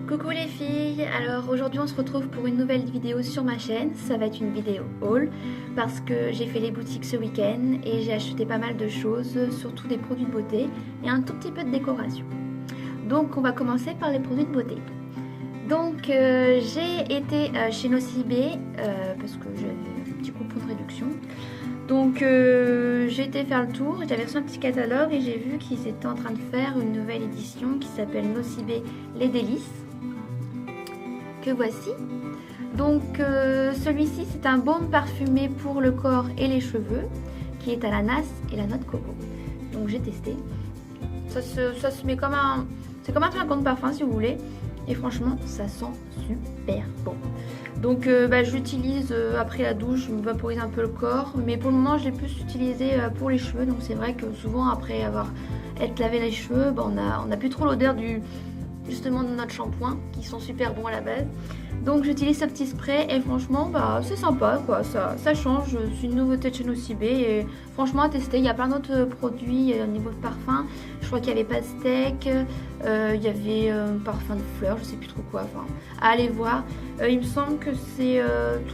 Coucou les filles, alors aujourd'hui on se retrouve pour une nouvelle vidéo sur ma chaîne. Ça va être une vidéo haul parce que j'ai fait les boutiques ce week-end et j'ai acheté pas mal de choses, surtout des produits de beauté et un tout petit peu de décoration. Donc on va commencer par les produits de beauté. Donc j'ai été chez Nocibé parce que j'avais un petit coupon de réduction. Donc j'ai été faire le tour, j'avais reçu un petit catalogue et j'ai vu qu'ils étaient en train de faire une nouvelle édition qui s'appelle Nocibé Les Délices. Que voici. Donc celui-ci c'est un baume parfumé pour le corps et les cheveux qui est à l'ananas et la noix de coco. Donc j'ai testé. Ça se met comme un... C'est comme un flacon de parfum si vous voulez. Et franchement ça sent super bon. Donc j'utilise après la douche, je me vaporise un peu le corps. Mais pour le moment je l'ai plus utilisé pour les cheveux. Donc c'est vrai que souvent après avoir lavé les cheveux, on a plus trop l'odeur justement de notre shampoing qui sont super bons à la base. Donc j'utilise ce petit spray et franchement c'est sympa quoi, ça change, c'est une nouveauté de chez Nocibé et franchement à tester. Il y a plein d'autres produits au niveau de parfum, je crois qu'il y avait pastèque, il y avait parfum de fleurs, je sais plus trop quoi, enfin à aller voir. Il me semble que c'est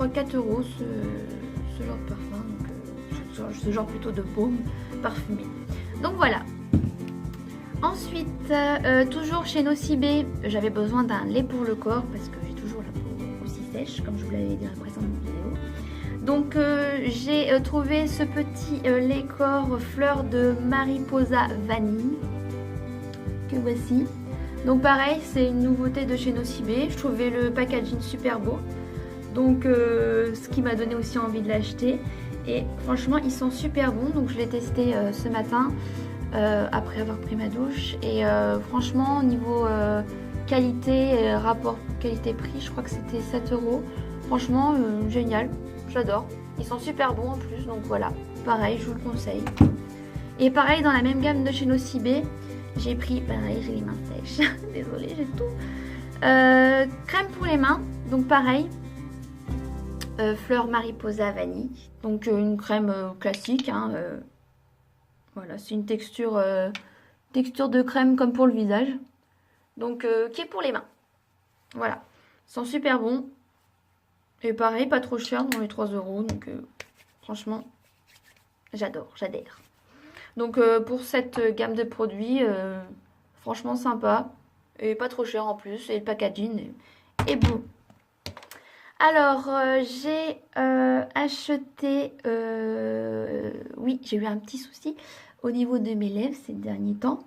3-4 euros ce genre de parfum, donc ce genre plutôt de baume parfumé. Donc voilà. Ensuite, toujours chez Nocibé, j'avais besoin d'un lait pour le corps parce que j'ai toujours la peau aussi sèche, comme je vous l'avais dit dans la précédente vidéo. Donc j'ai trouvé ce petit lait corps fleur de mariposa vanille que voici. Donc pareil, c'est une nouveauté de chez Nocibé. Je trouvais le packaging super beau, donc ce qui m'a donné aussi envie de l'acheter. Et franchement, ils sont super bons. Donc je l'ai testé ce matin. Après avoir pris ma douche et franchement au niveau qualité rapport qualité-prix, je crois que c'était 7 euros. Franchement génial, j'adore, ils sont super bons en plus, donc voilà, pareil je vous le conseille. Et pareil dans la même gamme de chez Nocibé, j'ai pris, pareil j'ai les mains sèches désolée, j'ai tout, crème pour les mains, donc pareil, fleur mariposa vanille, donc une crème classique hein, voilà, c'est une texture de crème comme pour le visage. Donc, qui est pour les mains. Voilà. Ils sont super bons. Et pareil, pas trop cher, dans les 3 euros. Donc, franchement, j'adore, j'adhère. Donc, pour cette gamme de produits, franchement sympa. Et pas trop cher en plus. Et le packaging est beau. Alors, j'ai acheté... oui, j'ai eu un petit souci au niveau de mes lèvres ces derniers temps.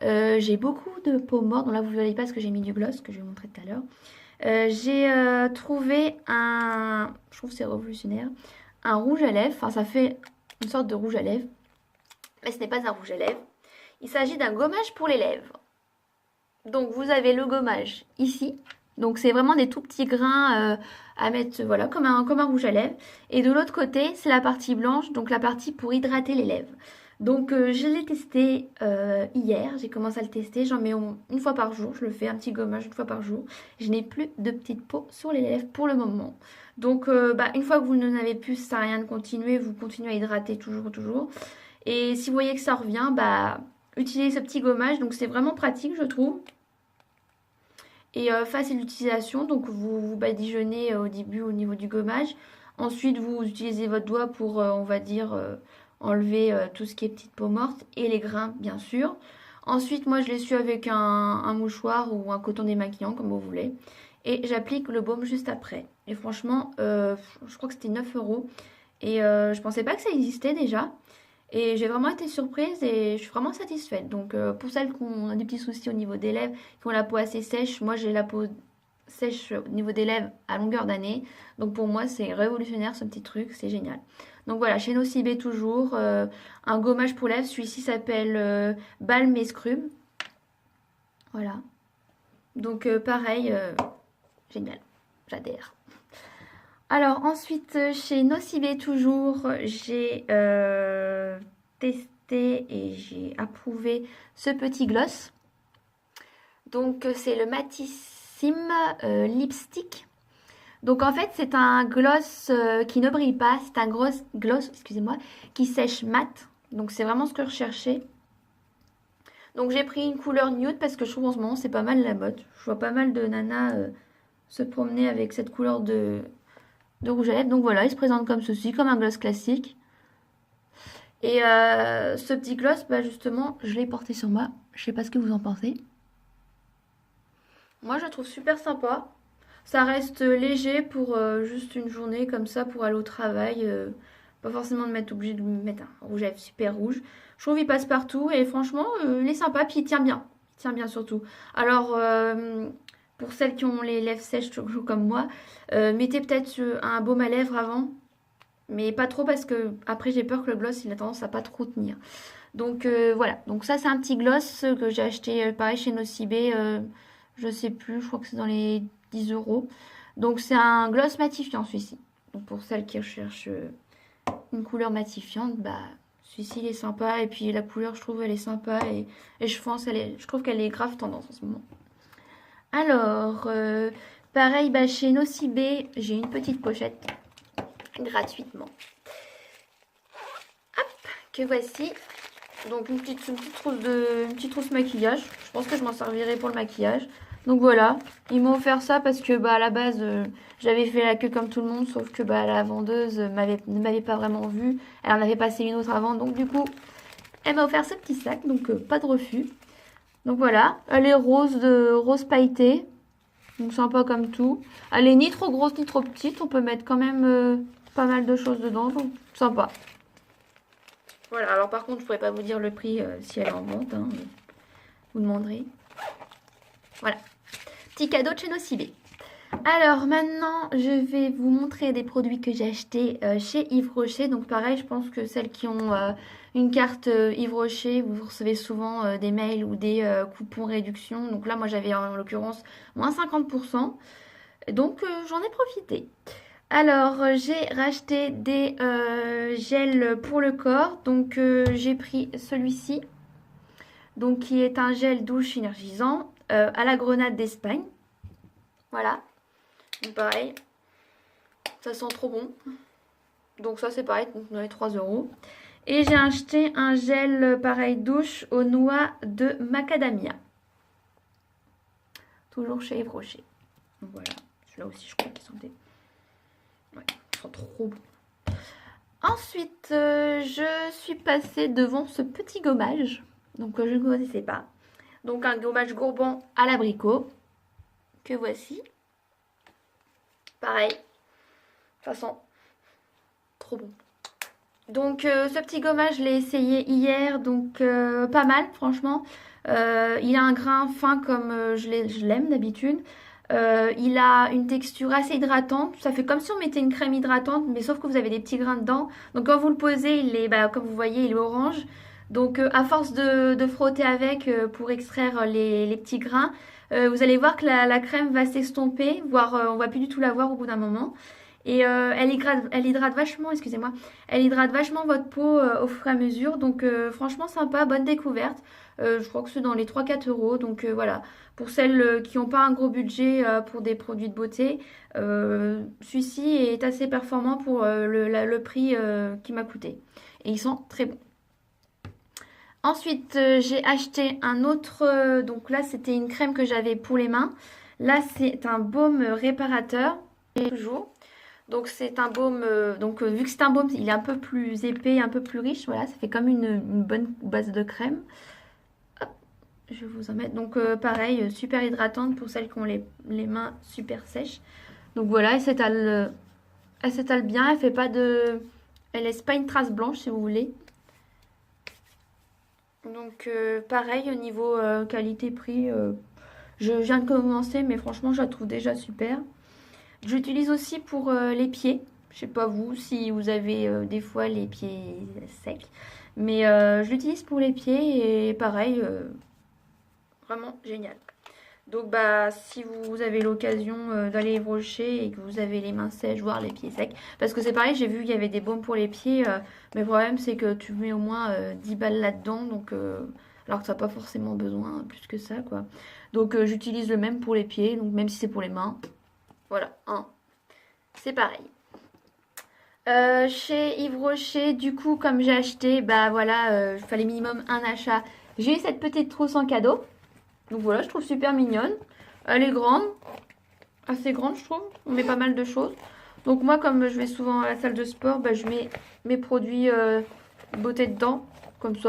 J'ai beaucoup de peau morte. Donc là, vous ne voyez pas parce que j'ai mis du gloss que je vais vous montrer tout à l'heure. J'ai trouvé un... Je trouve que c'est révolutionnaire. Un rouge à lèvres. Enfin, ça fait une sorte de rouge à lèvres. Mais ce n'est pas un rouge à lèvres. Il s'agit d'un gommage pour les lèvres. Donc, vous avez le gommage ici. Donc c'est vraiment des tout petits grains à mettre, voilà, comme un rouge à lèvres. Et de l'autre côté, c'est la partie blanche, donc la partie pour hydrater les lèvres. Donc je l'ai testé hier, j'ai commencé à le tester, j'en mets une fois par jour, je le fais un petit gommage une fois par jour. Je n'ai plus de petite peau sur les lèvres pour le moment. Donc une fois que vous n'en avez plus, ça sert à rien de continuer, vous continuez à hydrater toujours. Et si vous voyez que ça revient, utilisez ce petit gommage, donc c'est vraiment pratique je trouve. Et facile d'utilisation, donc vous badigeonnez au début au niveau du gommage. Ensuite, vous utilisez votre doigt pour, on va dire, enlever tout ce qui est petite peau morte et les grains, bien sûr. Ensuite, moi, je l'essuie avec un mouchoir ou un coton démaquillant, comme vous voulez. Et j'applique le baume juste après. Et franchement, je crois que c'était 9 euros. Et je pensais pas que ça existait déjà. Et j'ai vraiment été surprise et je suis vraiment satisfaite. Donc pour celles qui ont des petits soucis au niveau des lèvres, qui ont la peau assez sèche, moi j'ai la peau sèche au niveau des lèvres à longueur d'année. Donc pour moi c'est révolutionnaire ce petit truc, c'est génial. Donc voilà, chez Nocibé toujours, un gommage pour lèvres, celui-ci s'appelle Balm et Scrub. Voilà. Donc pareil, génial, j'adhère. Alors ensuite chez Nocibé toujours j'ai testé et j'ai approuvé ce petit gloss. Donc c'est le Matissime Lipstick. Donc en fait c'est un gloss qui ne brille pas, c'est un gloss excusez-moi, qui sèche mat. Donc c'est vraiment ce que je recherchais. Donc j'ai pris une couleur nude parce que je trouve en ce moment c'est pas mal la mode. Je vois pas mal de nanas se promener avec cette couleur de rouge à lèvres. Donc voilà, il se présente comme ceci, comme un gloss classique. Et ce petit gloss, bah justement, je l'ai porté sur moi. Je sais pas ce que vous en pensez. Moi, je le trouve super sympa. Ça reste léger pour juste une journée comme ça, pour aller au travail. Pas forcément de mettre obligé de mettre un rouge à lèvres super rouge. Je trouve qu'il passe partout et franchement, il est sympa, puis il tient bien. Il tient bien surtout. Alors, pour celles qui ont les lèvres sèches comme moi, mettez peut-être un baume à lèvres avant. Mais pas trop parce que après j'ai peur que le gloss il a tendance à pas trop tenir. Donc voilà, donc ça c'est un petit gloss que j'ai acheté pareil chez Nocibé, je sais plus, je crois que c'est dans les 10 euros. Donc c'est un gloss matifiant celui-ci. Donc pour celles qui recherchent une couleur matifiante, bah celui-ci il est sympa et puis la couleur je trouve elle est sympa et je trouve qu'elle est grave tendance en ce moment. Alors pareil bah, chez Nocibé j'ai une petite pochette gratuitement. Hop, que voici. Donc une petite trousse maquillage. Je pense que je m'en servirai pour le maquillage. Donc voilà, ils m'ont offert ça parce que bah à la base j'avais fait la queue comme tout le monde, sauf que bah la vendeuse ne m'avait pas vraiment vue. Elle en avait passé une autre avant, donc du coup elle m'a offert ce petit sac, donc pas de refus. Donc voilà, elle est rose pailleté, donc sympa comme tout. Elle est ni trop grosse ni trop petite, on peut mettre quand même pas mal de choses dedans, donc sympa. Voilà, alors par contre je pourrais pas vous dire le prix si elle est en vente, hein, vous demanderez. Voilà, petit cadeau de chez Nocibé. Alors maintenant je vais vous montrer des produits que j'ai achetés chez Yves Rocher. Donc pareil, je pense que celles qui ont une carte Yves Rocher, vous recevez souvent des mails ou des coupons réduction. Donc là moi j'avais en l'occurrence moins 50%, donc j'en ai profité. Alors, j'ai racheté des gels pour le corps. Donc, j'ai pris celui-ci. Donc, qui est un gel douche énergisant à la grenade d'Espagne. Voilà. Donc, pareil. Ça sent trop bon. Donc, ça, c'est pareil. Donc, dans les 3 euros. Et j'ai acheté un gel, pareil, douche aux noix de macadamia. Toujours chez Yves Rocher. Donc, voilà. Celui-là aussi, je crois qu'ils sont des... Ouais, ils sont trop bons. Ensuite, je suis passée devant ce petit gommage. Donc, je ne connaissais pas. Donc, un gommage Gourban à l'abricot. Que voici. Pareil. Ça sent trop bon. Donc, ce petit gommage, je l'ai essayé hier. Donc, pas mal, franchement. Il a un grain fin comme je l'aime d'habitude. Il a une texture assez hydratante. Ça fait comme si on mettait une crème hydratante, mais sauf que vous avez des petits grains dedans. Donc quand vous le posez, il est, bah, comme vous voyez, il est orange. Donc à force de frotter avec pour extraire les petits grains, vous allez voir que la crème va s'estomper, voire on va plus du tout la voir au bout d'un moment. Et elle hydrate vachement, excusez-moi, elle hydrate vachement votre peau au fur et à mesure. Donc franchement sympa, bonne découverte. Je crois que c'est dans les 3-4 euros. Donc voilà, pour celles qui n'ont pas un gros budget pour des produits de beauté, celui-ci est assez performant pour le prix qui m'a coûté. Et ils sont très bons. Ensuite, j'ai acheté un autre, donc là c'était une crème que j'avais pour les mains. Là c'est un baume réparateur, et toujours. Donc c'est un baume, vu que c'est un baume, il est un peu plus épais, un peu plus riche. Voilà, ça fait comme une bonne base de crème. Hop, je vais vous en mettre. Donc pareil, super hydratante pour celles qui ont les mains super sèches. Donc voilà, elle s'étale bien, elle fait pas de... Elle laisse pas une trace blanche si vous voulez. Donc pareil, au niveau qualité-prix, je viens de commencer, mais franchement je la trouve déjà super. J'utilise aussi pour les pieds. Je sais pas vous si vous avez des fois les pieds secs. Mais je l'utilise pour les pieds et pareil, vraiment génial. Donc bah si vous avez l'occasion d'aller Yves Rocher et que vous avez les mains sèches, voire les pieds secs. Parce que c'est pareil, j'ai vu qu'il y avait des baumes pour les pieds. Mais le problème c'est que tu mets au moins 10 balles là-dedans. Donc alors que tu n'as pas forcément besoin plus que ça quoi. Donc j'utilise le même pour les pieds. Donc même si c'est pour les mains. Voilà, hein. C'est pareil. Chez Yves Rocher, du coup, comme j'ai acheté, bah voilà, il fallait minimum un achat J'ai eu cette petite trousse en cadeau. Donc voilà, je trouve super mignonne. Elle est grande. Assez grande, je trouve. On met pas mal de choses. Donc moi, comme je vais souvent à la salle de sport, bah, je mets mes produits beauté dedans. Comme ça,